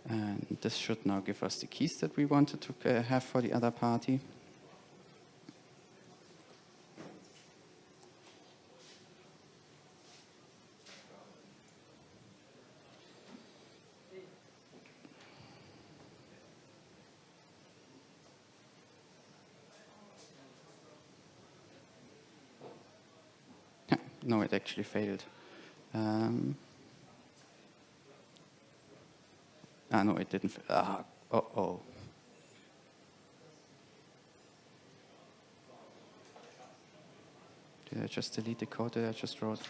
And this should now give us the keys that we wanted to have for the other party. Yeah, no, it actually failed. No, it didn't. Uh-oh. Did I just delete the code that I just wrote?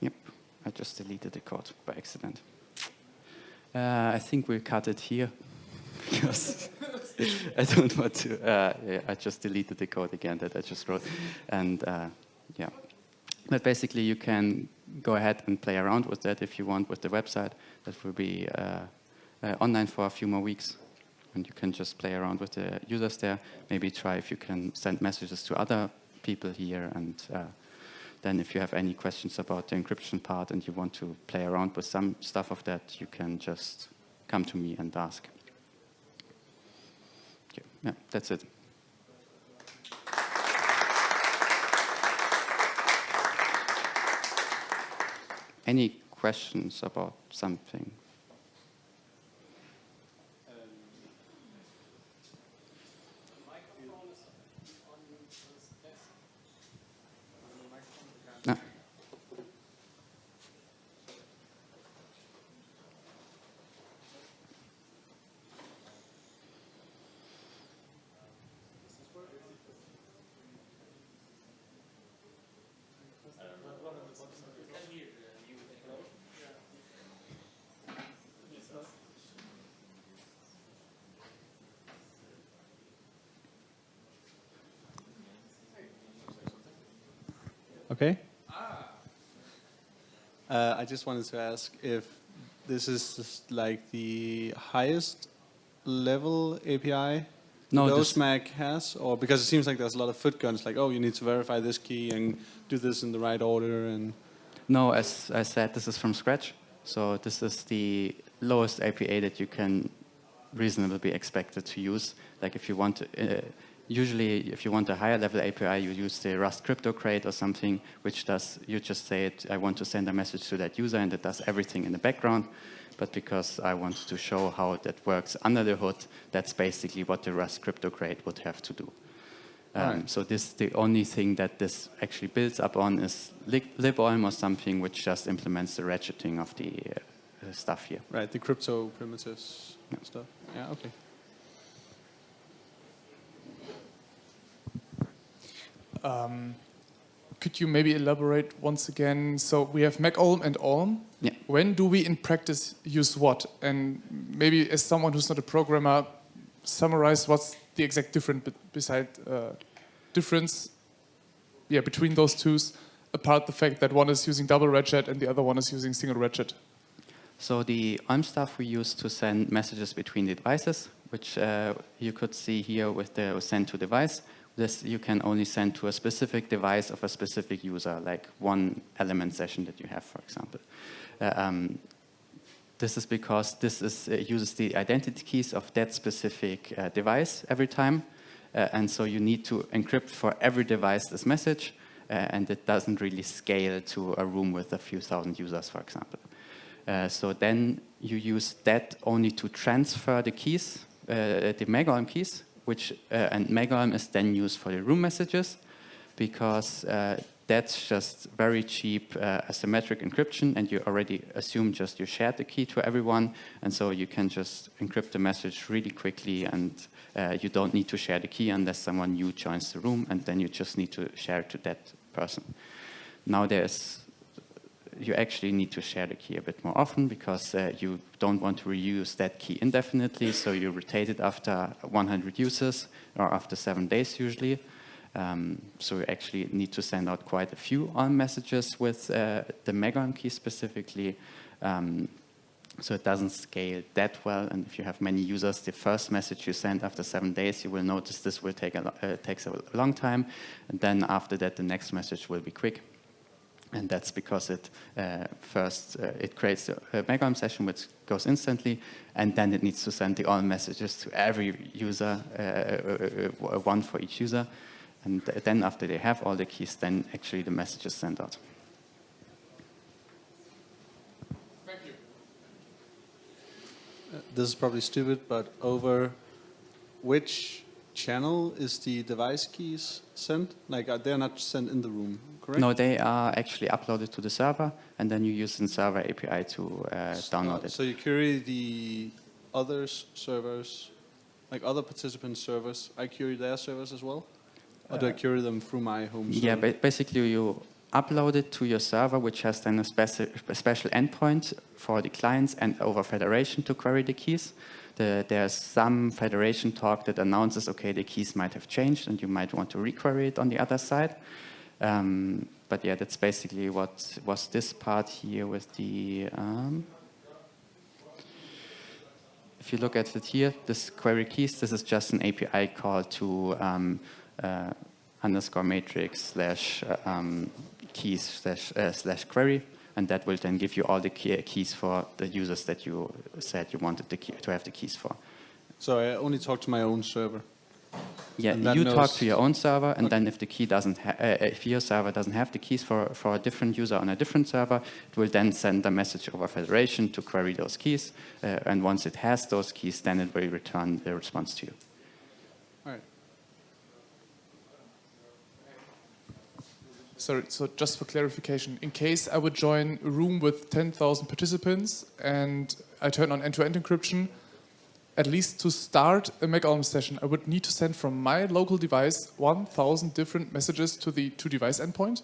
Yep, I just deleted the code by accident. I think we'll cut it here because I don't want to. Yeah, I just deleted the code again that I just wrote, and yeah. But basically, you can go ahead and play around with that if you want with the website. That will be online for a few more weeks, and you can just play around with the users there. Maybe try if you can send messages to other people here, and then if you have any questions about the encryption part and you want to play around with some stuff of that, you can just come to me and ask. Okay. Yeah, that's it. Any questions about something? No. Okay. I just wanted to ask if this is just like the highest level API those Mac has, or because it seems like there's a lot of foot guns, like, oh, you need to verify this key and do this in the right order. And no, as I said, this is from scratch. So this is the lowest API that you can reasonably be expected to use. Like if you want to, usually if you want a higher level API, you use the Rust crypto crate or something, which does, you just say it, I want to send a message to that user and it does everything in the background. But because I want to show how that works under the hood, that's basically what the Rust crypto crate would have to do. Right. So this, the only thing that this actually builds upon is libolm or something which just implements the ratcheting of the stuff here. Right, the crypto primitives stuff. Yeah, okay. Could you maybe elaborate once again? So we have MacOlm and Olm. Yeah. When do we in practice use what? And maybe as someone who's not a programmer, summarize what's the exact difference between those two, apart the fact that one is using double ratchet and the other one is using single ratchet. So the Olm stuff we use to send messages between the devices, which you could see here with the send to device. This you can only send to a specific device of a specific user, like one element session that you have, for example. This is because this is, uses the identity keys of that specific device every time. And so you need to encrypt for every device this message. And it doesn't really scale to a room with a few thousand users, for example. So then you use that only to transfer the keys, the MacOlm keys, and MacOlm is then used for the room messages because that's just very cheap asymmetric encryption, and you already assume just you shared the key to everyone, and so you can just encrypt the message really quickly, and you don't need to share the key unless someone new joins the room, and then you just need to share it to that person. Now you actually need to share the key a bit more often because you don't want to reuse that key indefinitely, so you rotate it after 100 users or after 7 days usually. So you actually need to send out quite a few Olm messages with the MacOlm key specifically, so it doesn't scale that well. And if you have many users, the first message you send after 7 days, you will notice this will takes a long time, and then after that, the next message will be quick. And that's because it first it creates a MacOlm session which goes instantly, and then it needs to send the Olm messages to every user, one for each user. And then after they have all the keys, then actually the message is sent out. Thank you. This is probably stupid, but over which channel is the device keys sent? Like, they're not sent in the room, correct? No, they are actually uploaded to the server, and then you use the server API to download it. So you query the other servers, like other participant servers, I query their servers as well? Or do I query them through my home server? Yeah, basically you upload it to your server, which has then a special endpoint for the clients and over federation to query the keys. There's some federation talk that announces, okay, the keys might have changed and you might want to requery it on the other side. But yeah, that's basically what was this part here with the... if you look at it here, this query keys, this is just an API call to underscore matrix / keys / query. And that will then give you all the keys for the users that you said you wanted to have the keys for. So I only talk to my own server? Yeah, you talk to your own server, and then if the key doesn't, if your server doesn't have the keys for a different user on a different server, it will then send a message over federation to query those keys. And once it has those keys, then it will return the response to you. All right. Sorry, so just for clarification, in case I would join a room with 10,000 participants and I turn on end-to-end encryption, at least to start a MacOlm session, I would need to send from my local device 1,000 different messages to the two-device endpoint?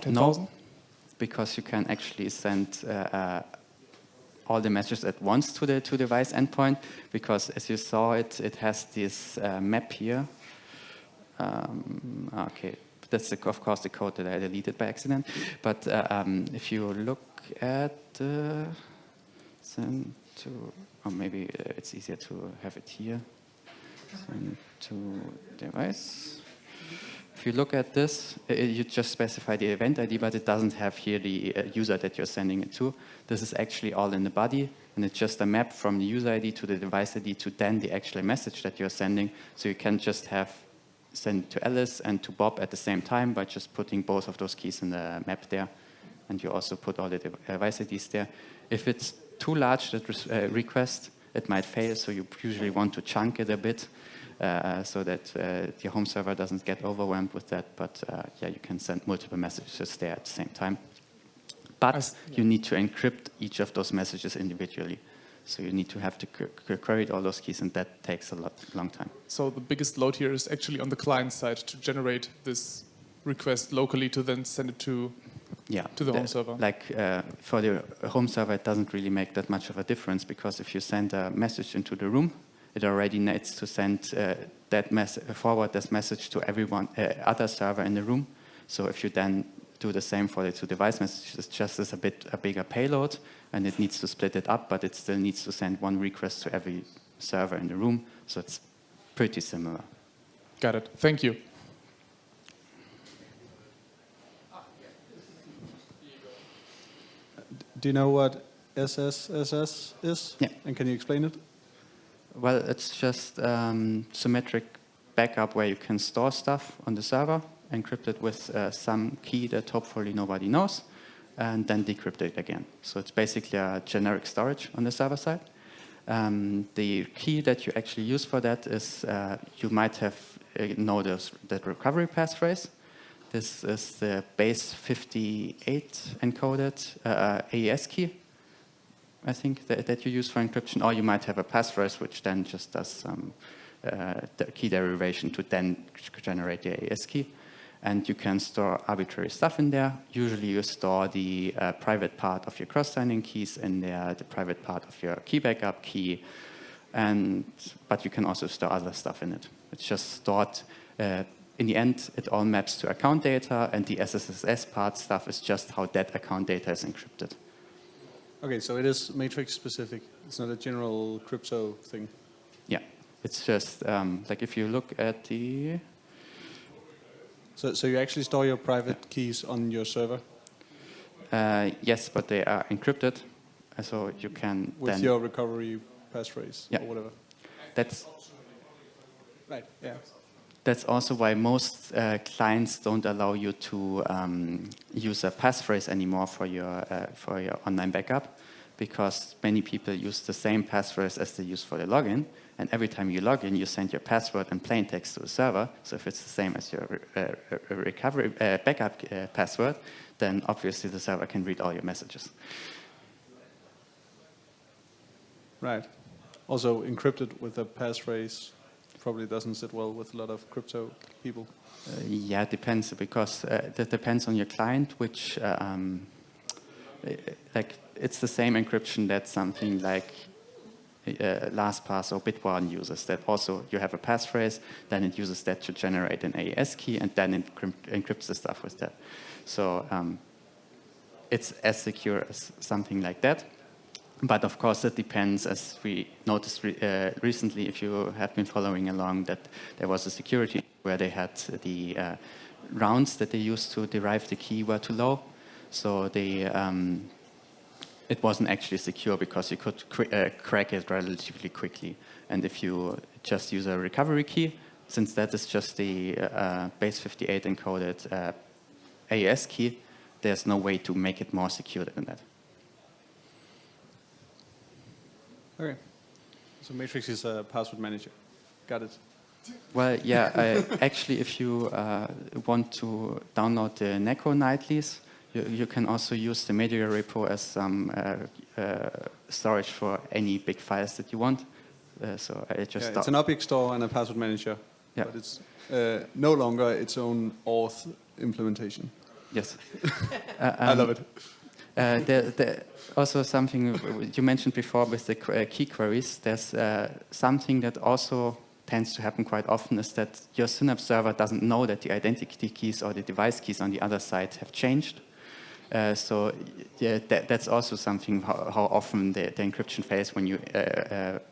No, because you can actually send all the messages at once to the two-device endpoint, because as you saw, it has this map here. Okay. That's, of course, the code that I deleted by accident. But if you look at send to, or maybe it's easier to have it here. Send to device. if you look at this, you just specify the event ID, but it doesn't have here the user that you're sending it to. This is actually all in the body, and it's just a map from the user ID to the device ID to then the actual message that you're sending. So you can just send it to Alice and to Bob at the same time by just putting both of those keys in the map there. And you also put all the device IDs there. If it's too large, that request, it might fail, so you usually want to chunk it a bit so that your home server doesn't get overwhelmed with that. But yeah, you can send multiple messages there at the same time. But you need to encrypt each of those messages individually. So you need to have to query all those keys, and that takes a long time. So the biggest load here is actually on the client side to generate this request locally to then send it to the home server. Like for the home server, it doesn't really make that much of a difference, because if you send a message into the room, it already needs to send forward this message to everyone, other server in the room. So if you then do the same for the two device messages, it's just a bigger payload, and it needs to split it up, but it still needs to send one request to every server in the room. So it's pretty similar. Got it. Thank you. Do you know what SSSS is? Yeah. And can you explain it? Well, it's just symmetric backup where you can store stuff on the server, encrypt it with some key that hopefully nobody knows, and then decrypt it again. So it's basically a generic storage on the server side. The key that you actually use for that is you might have noticed that recovery passphrase. This is the base 58 encoded AES key, I think, that you use for encryption. Or you might have a passphrase which then just does some key derivation to then generate the AES key. And you can store arbitrary stuff in there. Usually you store the private part of your cross-signing keys in there, the private part of your key backup key, but you can also store other stuff in it. It's just stored. In the end, it all maps to account data, and the SSSS part stuff is just how that account data is encrypted. Okay, so it is matrix specific. It's not a general crypto thing. Yeah, it's just like if you look at the... So you actually store your private keys on your server? Yes, but they are encrypted, so you can with your recovery passphrase or whatever. That's right. Yeah. That's also why most clients don't allow you to use a passphrase anymore for your online backup, because many people use the same passphrase as they use for the login. And every time you log in, you send your password in plain text to the server. So if it's the same as your recovery backup password, then obviously the server can read all your messages. Right. Also, encrypted with a passphrase probably doesn't sit well with a lot of crypto people. Yeah, it depends, because that depends on your client, which like it's the same encryption that something like LastPass or Bitwarden uses. That also you have a passphrase, then it uses that to generate an AES key, and then it encrypts the stuff with that. So it's as secure as something like that. But of course, it depends, as we noticed recently, if you have been following along, that there was a security where they had the rounds that they used to derive the key were too low. So they, it wasn't actually secure, because you could crack it relatively quickly. And if you just use a recovery key, since that is just the base 58 encoded AES key, there's no way to make it more secure than that. Okay. So Matrix is a password manager. Got it. Well, yeah, actually, if you want to download the Nico nightlies, you can also use the media repo as some storage for any big files that you want. So I just it's an object store and a password manager, but it's no longer its own auth implementation. Yes. I love it. Also something you mentioned before with the key queries, there's something that also tends to happen quite often, is that your Synapse server doesn't know that the identity keys or the device keys on the other side have changed. So yeah, that's also something how often the encryption fails when you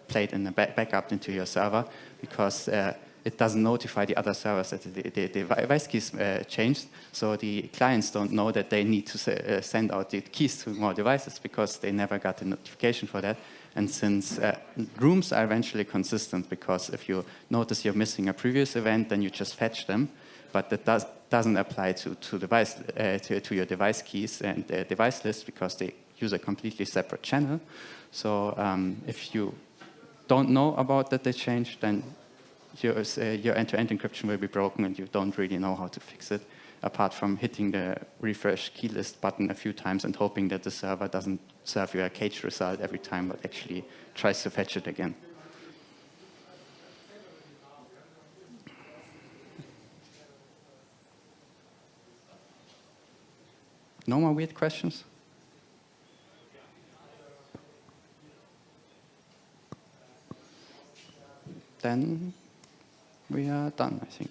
play it in the backup into your server, because it doesn't notify the other servers that the device keys changed. So the clients don't know that they need to send out the keys to more devices because they never got a notification for that. And since rooms are eventually consistent, because if you notice you're missing a previous event, then you just fetch them. But that doesn't apply to your device keys and device lists, because they use a completely separate channel. So if you don't know about that they changed, then your end-to-end encryption will be broken, and you don't really know how to fix it, apart from hitting the refresh key list button a few times and hoping that the server doesn't serve you a caged result every time, but actually tries to fetch it again. No more weird questions? Then we are done, I think.